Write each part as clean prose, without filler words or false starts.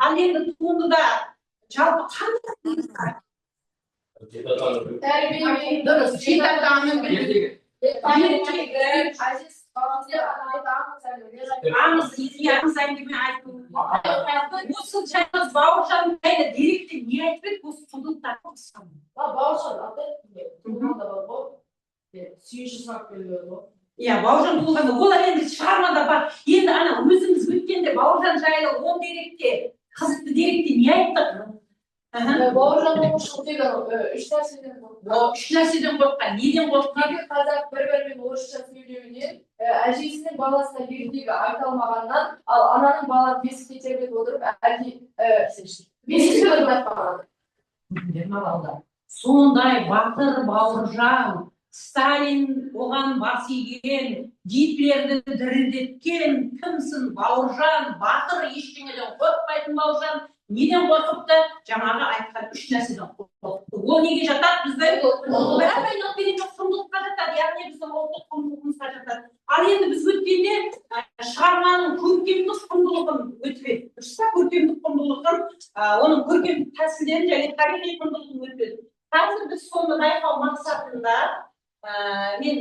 Ал енді туындыда жалпы қандай дұрыс, аңыз әңгіме айту. Осы жаңыз Бауыржан жайлы деректе не айтып еді осы құндылықтарды қысқан? Бауыржан сүйінші сұрап келеді ғой. Иә, Бауыржан болғанда олар енді шығармада бар. Енді ана өзіміз өткенде Бауыржан жайлы 10 деректе, қызықты деректе не айттық? Бауыржан оқушылық тек 3 нәрседен қорыққан. 3 нәрседен қорыққан. Неден қорыққан? Қазақ бір-бірімен орысша сөйлеуінен, әжесінің баласына ертегі айта алмағаннан, ал ананың баланы бесікке тербетіп отырып, бесікке айтпаған. Сондай батыр Бауыржан, Сталин оған бас иген, Гитлерді дірілдеткен кімсің Бауыржан, батыр, ештеңеден қорықпайтын Бауыржан. Неден қорқыпты? Жаңағы айтқан 3 нәрседен қорқыпты. Ол неге жатады? Біздің құндылыққа жатады, яғни біздің ұлттық құндылығымызға жатады. Ал енді біз өткенде шығарманың көркемдік құндылығын өтпедік. Көркемдік құндылығын, оның көркемдік тәсілдерін және тарихи құндылығын өтпедік. Қазір біз соны байқау мақсатында мен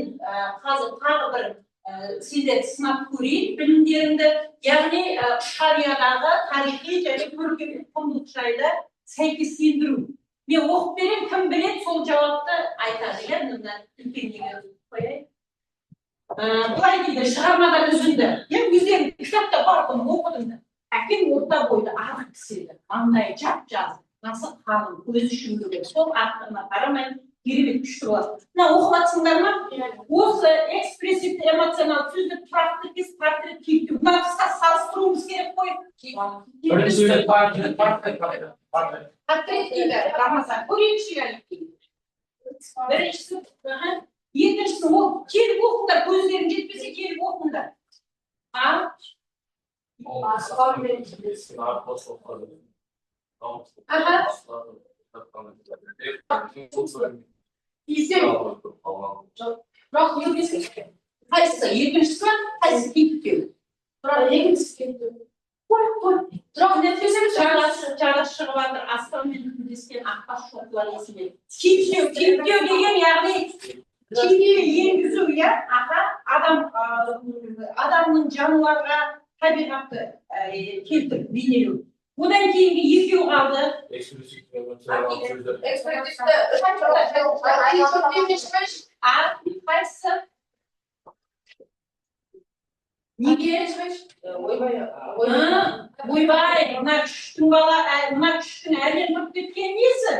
қазір тағы бір сендерді сынап көрейін білімдеріңді, яғни шариядағы тарихи және көркемдік құндылық жайлы сәйкестендіру. Мен оқып берем, кім біледі, сол жауапты айтады. Мына үлкендегі қояйын. Былай дейді, шығармадан үзінді. Өздерің кітапта бар бұны оқыдыңды. Әкем орта бойды ағып кіседі, маңдайы жап-жазы, насы қалың, көзі шүңгіген, сол артына қарамай керемет күшті болады. Мына оқып жатсыңдар ма? Осы экспрессивті эмоционал сөзді тұрақты кез портрет кейіптеу. Мына қысқа салыстыруымыз керек қой. Портрет дейді, Рамазан. Көрейікші әліппей. Біріншісі, екіншісі, ол келіп оқыңдар, көздерің жетпесе келіп оқыңдар. Қайсысы? Екіншісі ма? Қайсысы кейіптеу? Екіншісі кейіптеу. Жарас шығып жатыр, аспанмен үндескен ақбас шоқылар есіме. Кейіптеу деген яғни кейіпке енгізу, адамның жануарға табиғатты келтіріп бейнелеу. Одан кейінгі екеу қалды. Қайсысы? Неге? Ойбай, мына күштің әлем тұрып кеткен несі?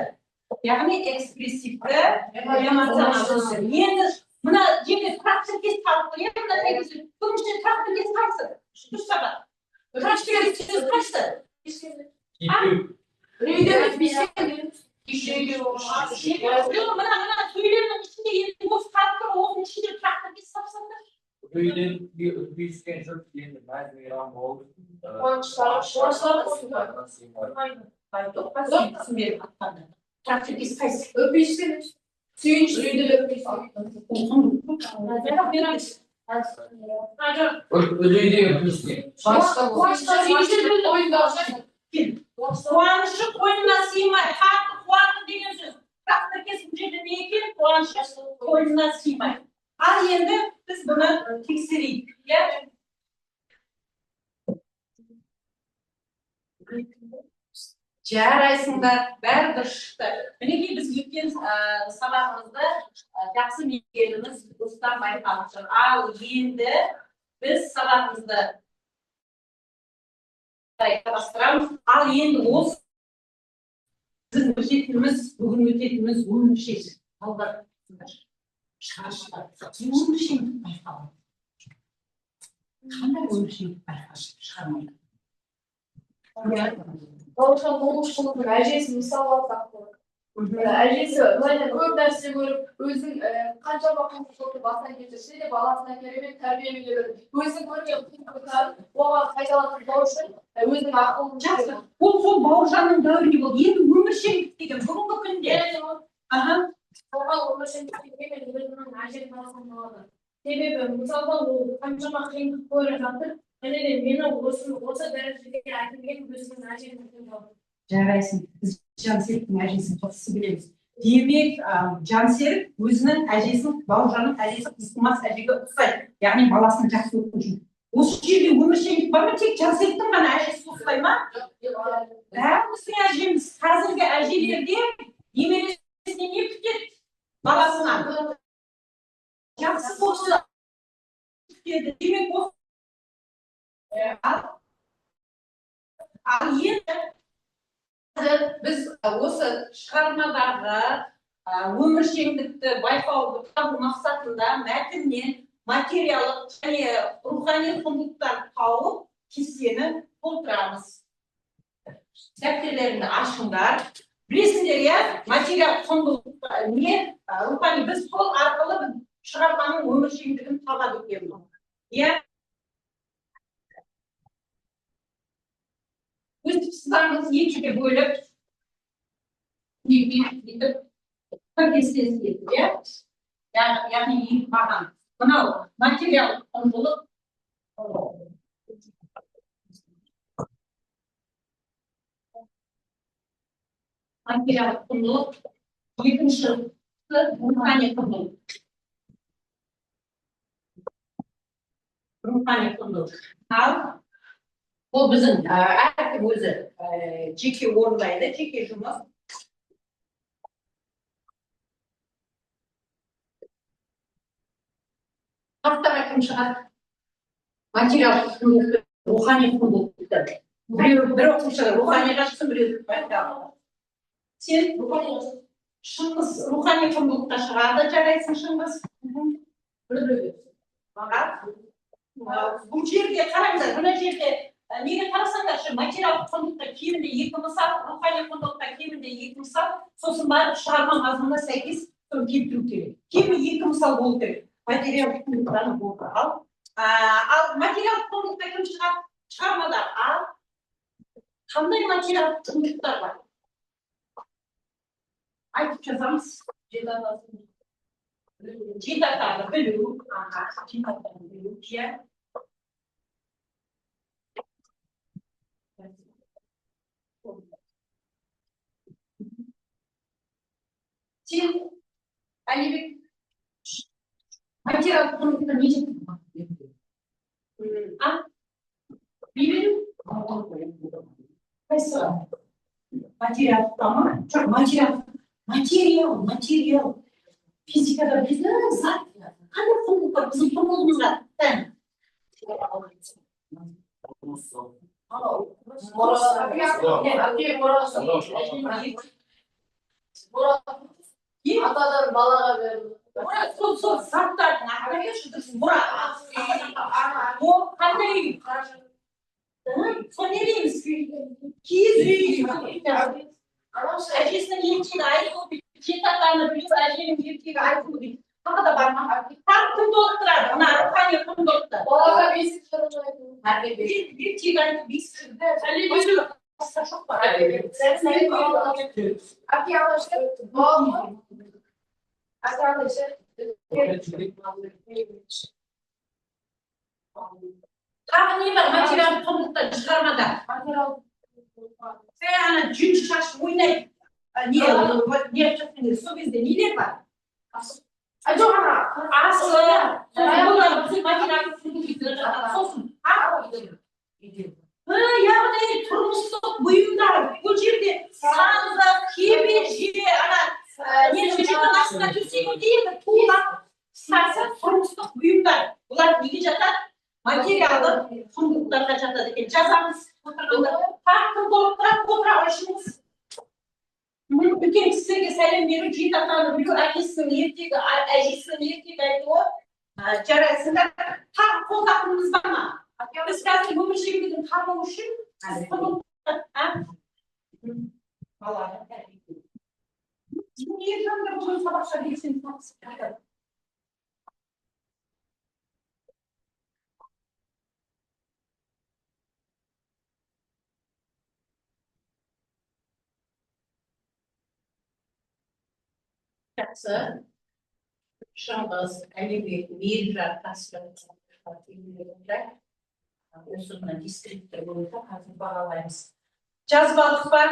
Яғни экспрессивті, эмоционалды. Енді мына жерде тұрақты кез қалыпты. Мына тәйгізі, бұның ішінде тұрақты кез қайсы? Дұрыс сабақ. Тұрақты кез қайсы? Мына сөйлемнің ішінде енді осы қатты оғың ішінде тұрақты кез сапсаңдар. Үйден бүйіскен жұрт енді мәз-мейрам болып. Тұрақты кез қайсы? Өпейшкен сүйінші үйді өпейшкен. Қуанышы қойнына сыймай, қатты қуанды деген сөз. Тұрақты кез бұл жерде не екен? Қуанышы қойнына сыймай. Ал енді біз бұны тексерейік. Жарайсыңдар, бәрі дұрыс шықты. Мінекей біз өткен сабағымызда жақсы меңгергеніміз осыдан байқалып жүр. Ал енді біз сабағымызды бастырамыз. Ал енді осы біздің бүгін өтетініміз 10 шешім. Алдар шығаршыда 10 шешімдік байқалады. Қандай 10 шешімдік байқалады шығармайды? Бауыржан оқушылықтың әжесін мысал алсақ болады. Әжесі былайдан көп нәрсе көріп, өзінің қаншама қиыншылықты бастан кешірсе де баласына керемет тәрбиелеуге берді. Өзінің көрген қиындықтарын оған қайталатпау үшін өзінің ақылын жақсы. Ол сол Бауыржанның дәуірінде болды. Енді өміршеңдік деген бүгінгі күнде. Оған өміршеңдік деген өзінің әжесі баласынан болады. Себебі мысалға ол қаншама қиындық көріп жатыр, Meni o'sha darajada aytilgan o'zimni ajrimim. Жарайсың. Біз Жансеріктің әжесін жақсы білеміз. Демек, Жансерік өзінің әжесін, Бауыржанның әжесі Қызқымас әжеге ұқсайды. Яғни баласын жақсы көру үшін. Осы жерде өміршеңдік бар ма? Тек Жансеріктің ғана әжесі ұқсай ма? Бәріміздің әжеміз, қазіргі әжелерде немересіне не күтеді? Баласынан. Жақсы болса күтеді. Демек, ал енді біз осы шығармадағы өміршеңдікті байқауды табу мақсатында мәтіннен материалдық және рухани құндылықтар тауып кестені толтырамыз. Дәптерлеріңді ашыңдар. Білесіңдер, иә, материал құндылықтар не рухани, біз сол арқылы шығарманың өміршеңдігін табады екенбіз. Иә. Өстіп сызамыз екіге бөліп, кестесін етіп, иә? Яғни екі маған. Мынау материал құндылық. Материал құндылық. Екінші рухани құндылық. Рухани құндылық. Ал бұл біздің әркім өзі жеке орындайды, жеке жұмыс. Авторға кім шығады? Материал құндылықты, рухани құндылықты. Бір оқушыға рухани жақсы біреу байқау. Сен Шыңғыс рухани құндылыққа шығады, жарайсың Шыңғыс. Бұл жерде қараңыздар, мына жерде неге қарасаңдаршы, материалдық құндылыққа кемінде екі мысал, рухани құндылыққа кемінде екі мысал, сосын барып шығарма мазмұнына сәйкес келтіру керек. Кемі екі мысал болу керек. Материалдық құндылықтарын болды. Ал материалдық құндылыққа кім шығады? Шығармада. Ал қандай материалдық құндылықтар бар? Айтып жазамыз. Жеті атаны білу. Жеті атаны білу. Сен, Әлибек, материалдық құндылыққа не жетті? Білу? Қайсы? Материалдықта ма? Жоқ, материал. Физикада біздің зат. Қандай құндылықтар біздің құндылығымызға тән? Атадан балаға берді. Сол заттардың аты дұрыс мұра. Ол қандай? Сол не дейміз? Киіз үй. Әжесінің ертегі айтылу дейді. Жеті атаны білу, әженің ертегі айтылу дейді. Тағы да бар ма? Тағы күн толықтырады. Мына рухани құндылықты. Балаға бесік жырын айту. Ертегі айту бесік. Жоқ бар. Тағы не бар материалдық құндылықтар шығармада? Сен ана жүн шаш ойнайды. Не сол кезде нелер бар? Асы. Сосын. Яғни тұрмыстық бұйымдар. Бұл жерде сандық, кебеже, нешінің астына төсек деймі, туылақ, сасы тұрмыстық бұйымдар. Бұлар неге жатады? Материалдық құндылықтарға жатады екен. Жазамыз. Тақтың толықтырақ ашыңыз. Үлкен кісілерге сәлем беру, жеті атаны білу, әкесінің ертегі, әжесінің ертегі айтуы. Жарайсыңдар. Тағы қолдақымыз бар ма? Біз қазір өміршеңдігін табу үшін баланы тәрбиелеу. Неге жандар бұл сабақша белсенді қатысып? Жақсы. Шыңғыс, Әлибек, Мейіржан, Тасбек, осы мына дистрикттер бойынша қазір бағалаймыз. Жазып алдық па?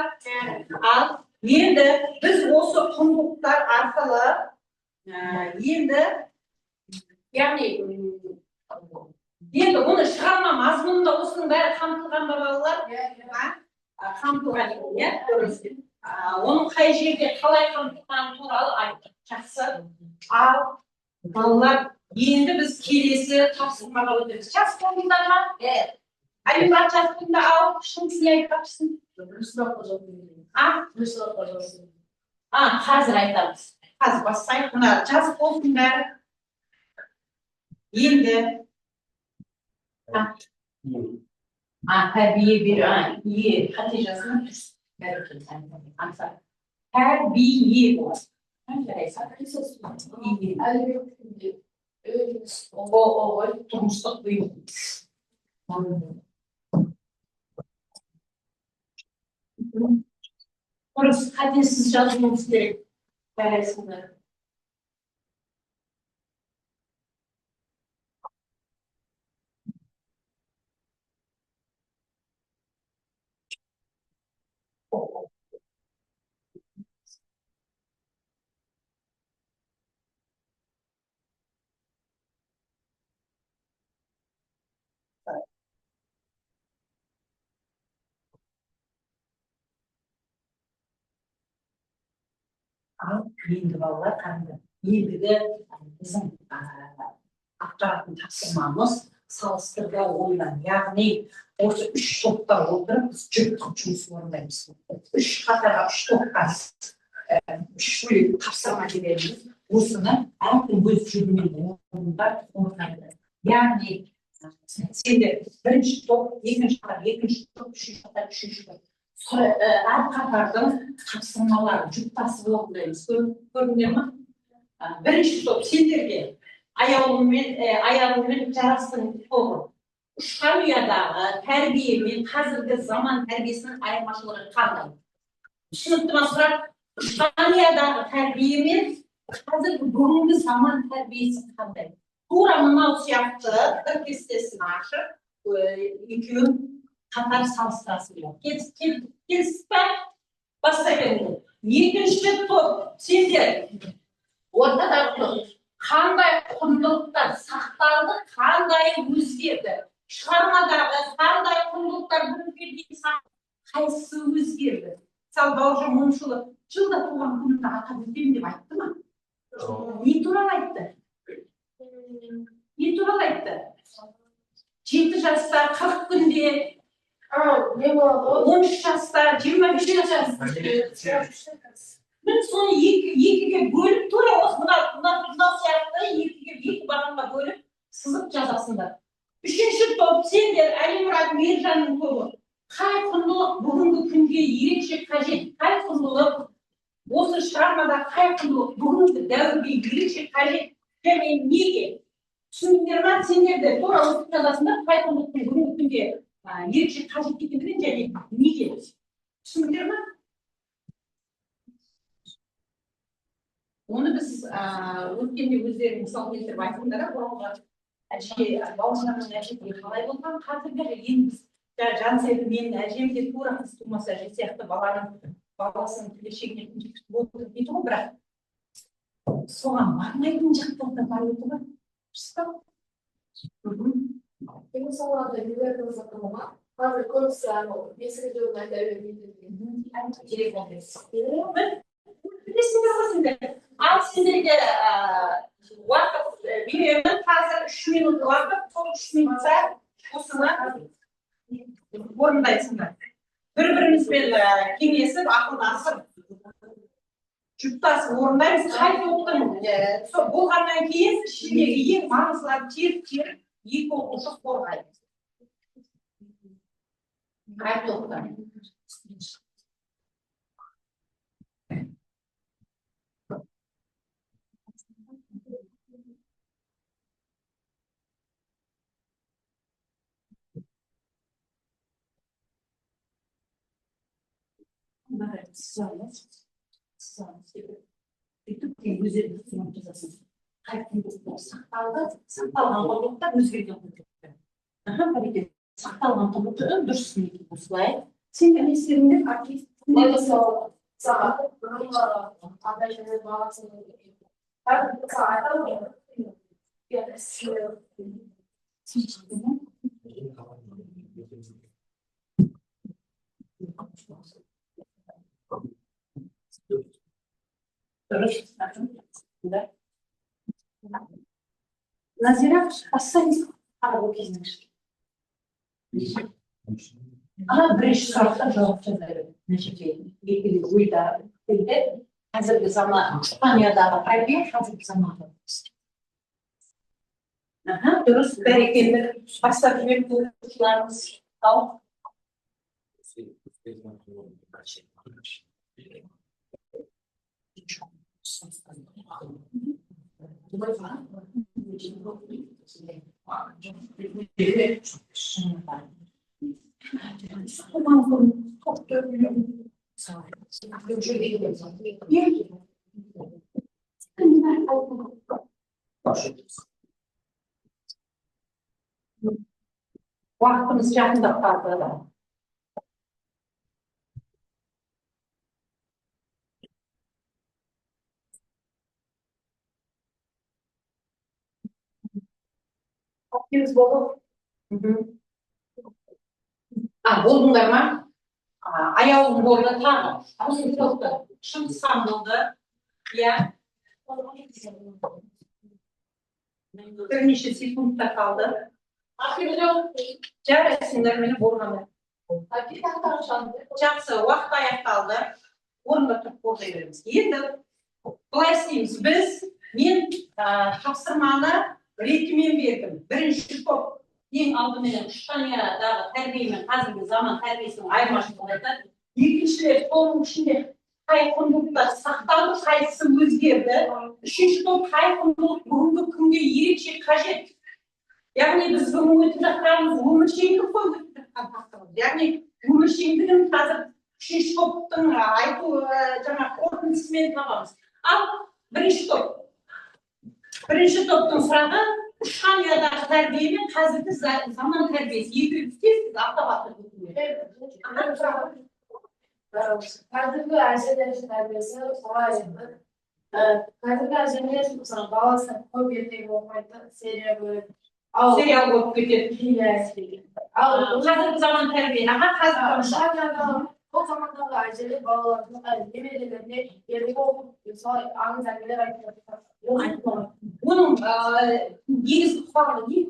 Ал енді біз осы құндылықтар арқылы енді яғни енді оны шығарма мазмұнында осының бәрі қамтылған ба балалар? Қамтылған екен, иә? Дұрыс. Оның қай жерде қалай қамтылғаны туралы айттық. Жақсы. Ал балалар, енді біз келесі тапсырмаға өтеміз. Жас болдыңдар ма? Әлимат жас болдыңда ал, шын сен айтпақшысың. Қазір айтамыз. Қазір бастайық. Мына жас болдыңдар. Енді тәрбие беру, қате жазылған дұрыс. Тәрбие болады. Тұрмыстық бұйым. Дұрыс, қатесіз жазуымыз керек. Бәресінде. Енді балалар қараңдар. Ендігі біздің атқаратын тапсырмамыз салыстырды ойлан. Яғни осы 3 топта отырып біз жүктік жұмыс орындаймыз. 3 қатарға 3 топқа 3 бөлек тапсырма береміз. Осыны әркім өз жөнімен орындайды. Яғни сендер бірінші топ, екінші топ, үшінші топ. Әр қатардың тапсырмалары жұптасы орындаймыз. Көрдіңдер ме? Бірінші топ сендерге аяғыңмен жарастың тобы. Ұшқан ұядағы тәрбие мен қазіргі заман тәрбиесінің айырмашылығы қандай? Түсінікті ме сұрақ? Ұшқан ұядағы тәрбие мен қазіргі бүгінгі заман тәрбиесі қандай? Тура мынау сияқты бір кестесін ашып, екеуін қатар салыстырасың. Келісіп па? Бастайын. Екінші топ сендер ортадағы топ. Қандай құндылықтар сақталды, қандай өзгерді? Шығармадағы қандай құндылықтар бүгінге дейін сақталды, қайсысы өзгерді? Мысалы, Бауыржан Момышұлы жылда туған күнді атап өтемін деп айтты ма? Не туралы айтты? Не туралы айтты? 7 жаста, 40 күнде, 13 жаста, 25 жаста. Мен соны екіге бөліп, тура осы мынау сияқты екі бағанға бөліп, сызып жазасыңдар. Үшінші топ сендер Әлимұрат Мейіржанның тобы. Қай құндылық бүгінгі күнге ерекше қажет? Қай құндылық осы шығармада қай құндылық бүгінгі дәуірге ерекше қажет? Және неге? Түсіндіңдер ме? Сендер де тура осы жазасыңдар, қай құндылықтың бүгінгі күнге ерекше қажет екендігін және неге? Түсіндіңдер ме? Оны біз өткенде өздері мысал келтіріп айтыңдар, бұрынғы Бауыржанның әжесі қалай болған, қазіргі енді біз Жансайдың менің әжем де тура қыз тумаса әже сияқты баласының келешегіне күтіп отыр дейді ғой, бірақ соған бармайтын жақтар да бар еді ғой. Салада үйлердің затымыма қазір көбісі бесігі жылдың ал сендерге уақыт беремін, қазір 3 минут уақыт, сол 3 минутта осыны орындайсыңдар. Бір-бірімізбен кеңесіп, ақылдасып, жұптасып орындаймыз. Қай топтың болғаннан кейін ішіндегі ең маңыздыларын теріп, екі оқушы қорғайды. Қай топтан? Сақталған құндылықтар өзгерген құндылықтар. сақталған тұғыты дұрыс неге осылай. Сен не істедің деп артист сағат бұрынғы андай жерде бағасын Назира, ассалис қарап оқисың. Бірінші сұраққа жауап жазайын. Екілі ойда келді. Қазіргі заман Испаниядағы тәрбие қазіргі заманда. Дұрыс, бәрекелді. Бастап жіберіп оқушыларымыз ал. Uaqtimiz yaqinlab qoldi. Biz bolu. Болдыңдар ма? Аяулым болды тағы. Шыңғысхан болды. Иә. Бірнеше секундта қалды. Жарайсыңдар мені болғанда. Жақсы, уақыт аяқталды. Орында тұрып қордай береміз. Енді былай істейміз. Мен тапсырманы ретімен бердім. Бірінші топ ең алдымен Испаниядағы тәрбие мен қазіргі заман тәрбиесінің айырмашылығын айтады. Екіншілер соның ішінде қай құндылықтар сақталды, қайсысы өзгерді. Үшінші топ қай құндылық бүгінгі күнге ерекше қажет. Яғни біз бүгін өтіп жатқанымыз өміршеңдік қой өтіп жатқан тақырыбымыз. Яғни өміршеңдігін қазір үшінші топтың айту қорытындысымен табамыз. Ал бірінші топтың сұрағы Испаниядағы тәрбие мен қазіргі заман тәрбиесі. Екеуі автоматты Қазіргі әжелердің тәрбиесі солай еді. Қазіргі әжелер баласына көп ертегі оқымайды, сериал болып кетеді. Ал қазіргі заман тәрбие, Бұл замандағы әжелер балалардың немерелеріне ертегі оқып, солай аңыз әңгімелер айтып. Оның негізгі құқығы не?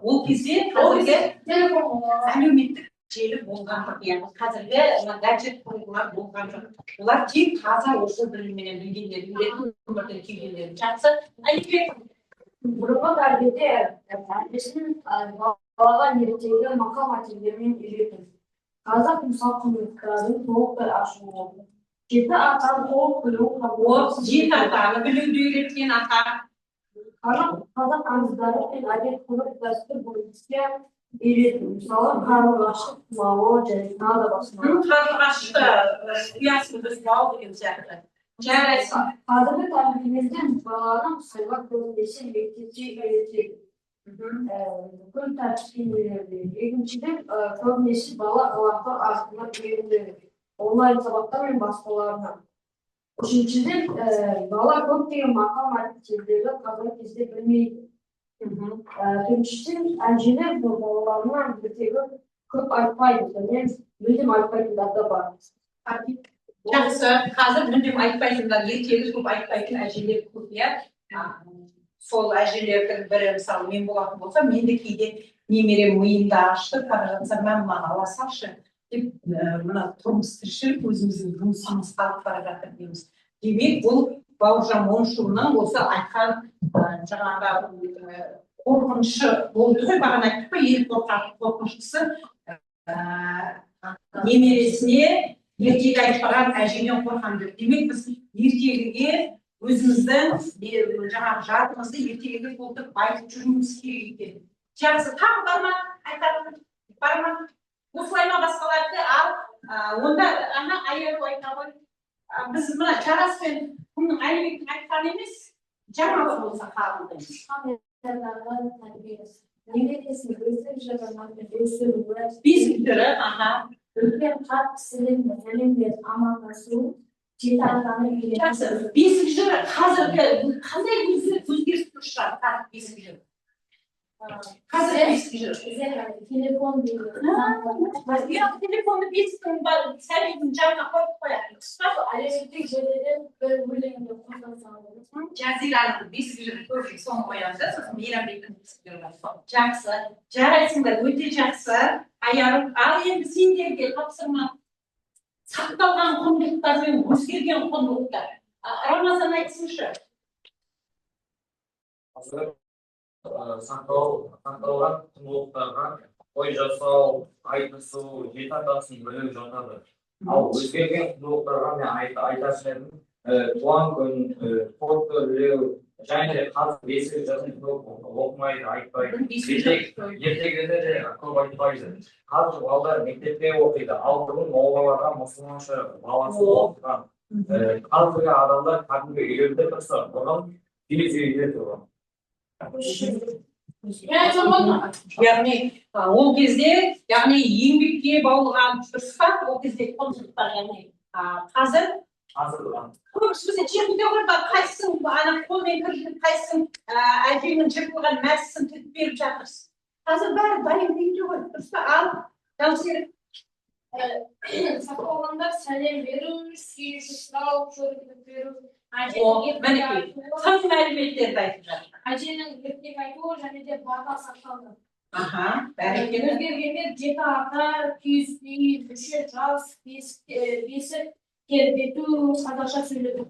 Ол кезде қазіргі әлеуметтік желі болған жоқ. Қазіргі гаджет құрылғылар болған жоқ. Олар тек таза оқу білімменен білгендерін, өмірден келгендерін жақсы айтып. Бұрынғы тәрбиеде тәрбиесін балаға ертегі мақал-мәтелдермен үйретеді. Қазақ мысал құндылықтарын толықтай ашу болды. Жеті атаны толық білу қабілеті. Жеті атаны білуді үйреткен ата. Қазақ аңыздары мен әдет-ғұрып дәстүр бойынша үйретті. Мысалы, қарлығашты тұмауы және тағы да басқа. Қарлығашты ұясын бұзбау деген сияқты. Жарайсың. Қазіргі тәрбиелерде баланың сыйлық көңілдесе мектепте үйретеді. Күн тәртіппен екіншіден көбінесе бала ғалақтар арқылы үйренеді. Онлайн сабақтар мен басқаларына. Үшіншіден бала көптеген мақал-мәтелдерді қазіргі кезде білмейді. Төртіншіден әжелер балаларына ертегі көп айтпайды, және мүлдем айтпайтындар да бар. Жақсы, қазір мүлдем айтпайтындар, ертегі көп айтпайтын әжелер көп, иә? Сол әжелердің бірі, мысалы, мен болатын болса, мен де кейде немерем миымды ашты, бара жатса, мама ала салшы деп, мына тұрмыс тіршілік өзіміздің жұмысымыз қалып бара жатыр дейміз. Демек, бұл Бауыржан Момышұлының осы айтқан жаңағы қорқынышы болды ғой, бағана айттық па, ең қорқыныштысы немересіне ертегі айтпаған әжеден қорқамын. Демек, біз ертегіге өзіміздің жаңағы жадымызды ертегіге толтырып айтып жүруіміз керек екен. Жақсы, тағы бар ма? Айтатын бар ма? Осылай ма басқаларды? Ал онда аяғы айта ғой. Біз мына Жарас пен күннің әлеуметтің айтқан емес, жаңалық болса қабылдаймыз. Немересін өсіру, Бесіншілері, аха. үлкен қарт кісілермен сәлемдер амандасу, жеті атаны Жақсы. үйрену. Бесіншілері қазіргі қандай өзгеріс шығар? Бесіншілері. Қазір бесіншілері. Телефон Телефонды бесіктің сәлемін жағына қойып қояды. әлеуметтік желіден бір өлеңді қосылса Жазираның бесіншілері көріп соны қоямыз да, сосын Мейрамбектің бесіншілері бар. Жақсы. Жарайсыңдар, өте жақсы. Аярып, ал енді сендерге тапсырма сақталған құндылықтар мен өзгерген құндылықтар. Рамазан айтсыншы. Қазір сақталған құндылықтарға той жасау, айтысу, жеті атасын білу жатады. Ал өзгерген құндылықтарға мен айтатын едім, туған күн, той тойлау, және де қазір бесік жасын көп оқымайды, айтпайды. Ертегіде де көп айтпайды. Қазір балалар мектепте оқиды, ал бұрын молаларға мұсылманша баласы оқыған. Қазіргі адамдар кәдімгі үйлерде тұрса, бұрын киіз үйде тұрған. Яғни ол кезде, яғни еңбекке баулыған сыфат, ол кезде құндылықтар, яғни қазір көбісі бізде жерінде ғой, қайсың ана қолмен кіргізіп, қайсың әжеңнің жыртылған мәсісін тігіп беріп жатырсың. Қазір бәрі дайын үйде ғой, дұрыс па? Ал Жансерік. сақталғандар сәлем беру, сүйінші сұрау, көргізіп беру. Мінекей, тың мәліметтерді айтып жатыр. Әженің ертек айтуы және де бата сақталды. Аха, бәрекелді. Өзгергендер жеті ата, киіз үй, мүше жас, бесік, тербету, қазақша сөйлеу.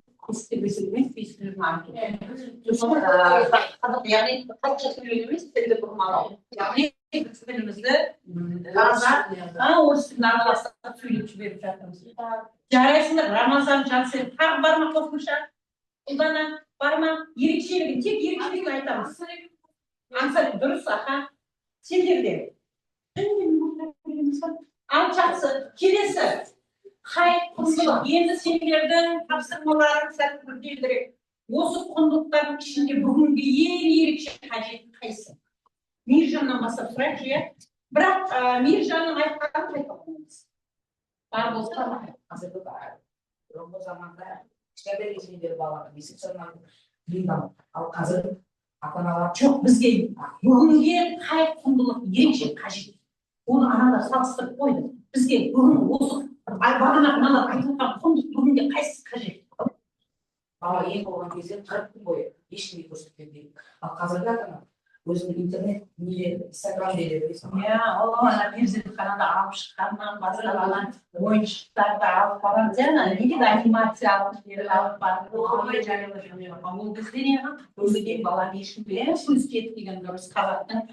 Яғни қазақша сөйлеу емес, тілді бұрмалау. Яғни біз тілімізді орыс тілін араластырып сөйлеп жіберіп жатырмыз. Жарайсыңдар, Рамазан Жансерік тағы бар ма қосымша? Ұлдана бар ма? Ерекшелігін, тек ерекшелігін айтамыз. Аңсарик, дұрыс, аха. Сендерде. Ал жақсы, келесі. Қай құндылық? Енді сендердің тапсырмаларын сәт күрделірек. Осы құндылықтардың ішінде бүгінгі ең ерекше қажет қайсы? Мейіржаннан бастап сұрайықшы, иә? Бірақ Мейіржанның айтқанын қайталамыз. Бар болса, қазіргі бұрынғы заманда кішкентай кезімдегі баланы бесік сырманы білмеймін. Ал қазір ата-аналар жоқ, бізге бүгінге қай құндылық ерекше қажет? Оны арада салыстырып қойды. Бізге бүгін осы бағана мыналар айтылған құндылық бүгінге қайсысы қажет? бала ең болған кезде 40 күн бойы ешкімге көрсетпеу керек. Ал қазіргі ата-ана өзінің интернет нелері, инстаграм нелері. Иә, ол ана перзентханада алып шыққаннан басталған ойыншықтарды алып барамыз. Жаңа не дейді, анимациялық нелерді алып барып оқымай жариялап жүрмеймін. Ол кезде не өзге баланы ешкім білмейді, сөз кетпеген дұрыс қазақтың.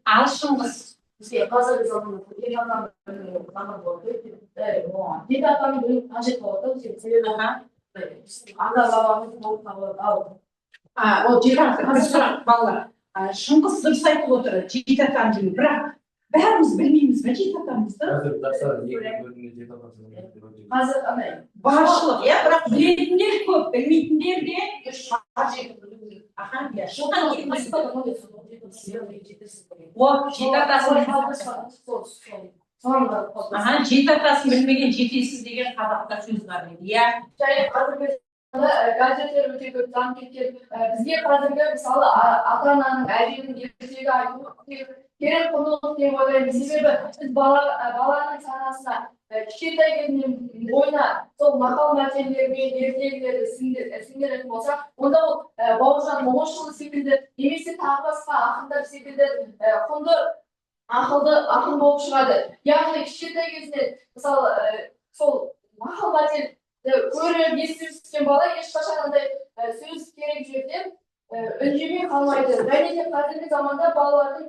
Ал Шыңғыс. Бізге қазіргі заманда жеті атаны білу қажет болады. Себебі ата бабамыз болып табылады. Ол жеті сұрақ балалар. Шыңғыс дұрыс айтып отыр, жеті атаны білу. Бірақ бәріміз білмейміз бе жеті атамызды? Қазір Баршылық, иә, бірақ білетіндер көп, білмейтіндер де жеті атасын білмеген жетесіз деген қазақта сөз бар еді, иә. газеттер өте көп дамып кеткен. Бізге қазіргі мысалы ата-ананың әженің ертегі айтуы керек құндылық деп ойлаймын. Себебі біз баланың санасына кішкентай кезінен бойына сол мақал мәтелдермен ертегілерді сіңдіретін болсақ, онда ол бауыржан момышұлы секілді немесе тағы басқа ақындар секілді құнды ақын болып шығады. Яғни кішкентай кезінен мысалы сол мақал мәтел көріп естіп өскен бала ешқашан андай сөз керек жерден үндемей қалмайды. Және де қазіргі заманда балалардың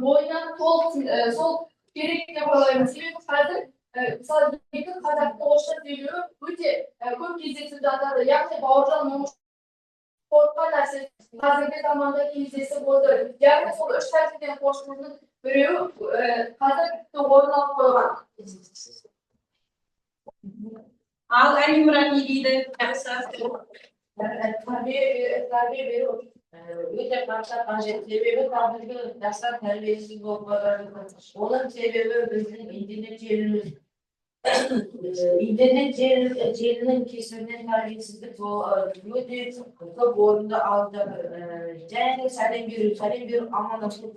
бойына толық сол керек деп ойлаймын. Себебі қазір мысалы екі қазақтың орысша сөйлеуі өте көп кездесіп жатады. Яғни бауыржан момышұлы қорыққан нәрсе қазіргі заманда кездесіп отыр. Яғни сол үш тәртіптен қосылудың біреуі қазір орын алып қойған. Ал Әлимұрат не дейді? Тәрбие беру өте қатты қажет. Себебі қазіргі жастар тәрбиесіз болып бара жатыр. Оның себебі біздің интернет желінің кесірінен тәрбиесіздік өте көп орынды алып жатыр. Және сәлем беру амандасу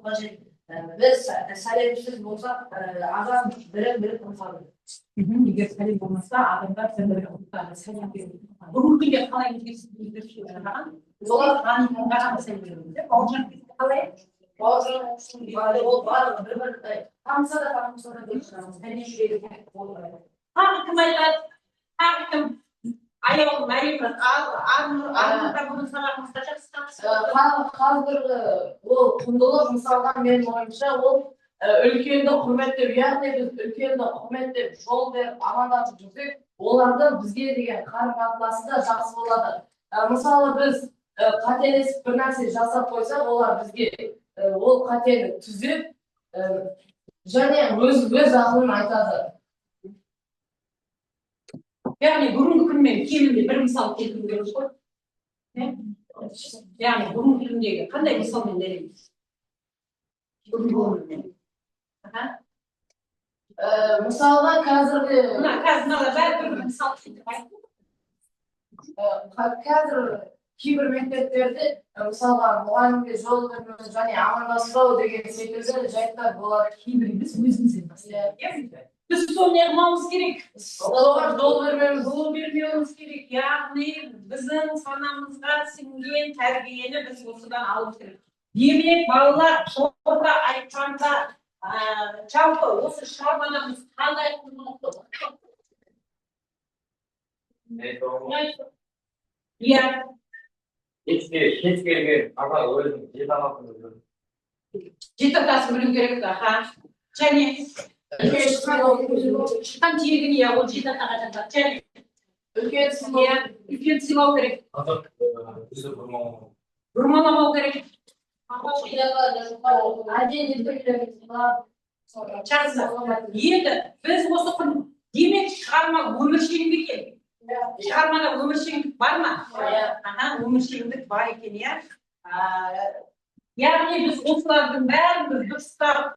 қажет. Біз сәлемсіз болсақ, адам бірін-бірі ұмытады. Егер сәлем болмаса, адамдар бір-бірін ұмытады. Сәлем беру. Бүгінгі күнде қалай өзгерістер жасаған? Олар ғана сәлем беруде. Бауыржан кезде қалай? Бауыржан ол барлығы бір-бірі таныса да сәлем беруге болады. Тағы кім айтады? Тағы кім? Аяулым, Марина, армында бұның сабағымызда жақсы танысып. Қазіргі ол құндылық мысалға менің ойымша ол үлкенді құрметтеп, яғни біз үлкенді құрметтеп, жол беріп, амандасып жүрсек, олардың бізге деген қарым-қатынасы да жақсы болады. Мысалы біз қателесіп бір нәрсе жасап қойсақ, олар бізге ол қатені түзеп, және өз ақылын айтады. Яғни бүгінгі күнмен кемінде бір мысал келтіру керек қой. Яғни бүгінгі күндегі қандай мысалмен дәлелдейсіз? Мысалға қазіргі Қазір бәрі бір мысал келтіріп айтты. қазір кейбір мектептерде мысалға мұғалімге жол бермеу және амандаспау деген секілді жайттар болады. Кейбір емес өзімізден бастайық. Біз соны неғымауымыз керек. Оларға жол бермеуіміз керек. Яғни біздің санамызға сіңген тәрбиені біз осыдан алып керек. Демек, балалар шорта айтқанда, жалпы осы шығармаларымыз қандай құндылықты? Иә. Кез келген ата өзінің жеті анасын білу. Жеті атасын білу керек. Және шыққан тегін иә, ол жеті атаға жатады. Және үлкен сыйлау керек. Бізді бұрмалау. Бұрмаламау керек. Жақсы. Енді біз осы күн демек шығарма өміршеңдік екен. Шығармада өміршеңдік бар ма? Өміршеңдік бар екен, иә. Яғни біз осылардың бәрін біз дұрыстап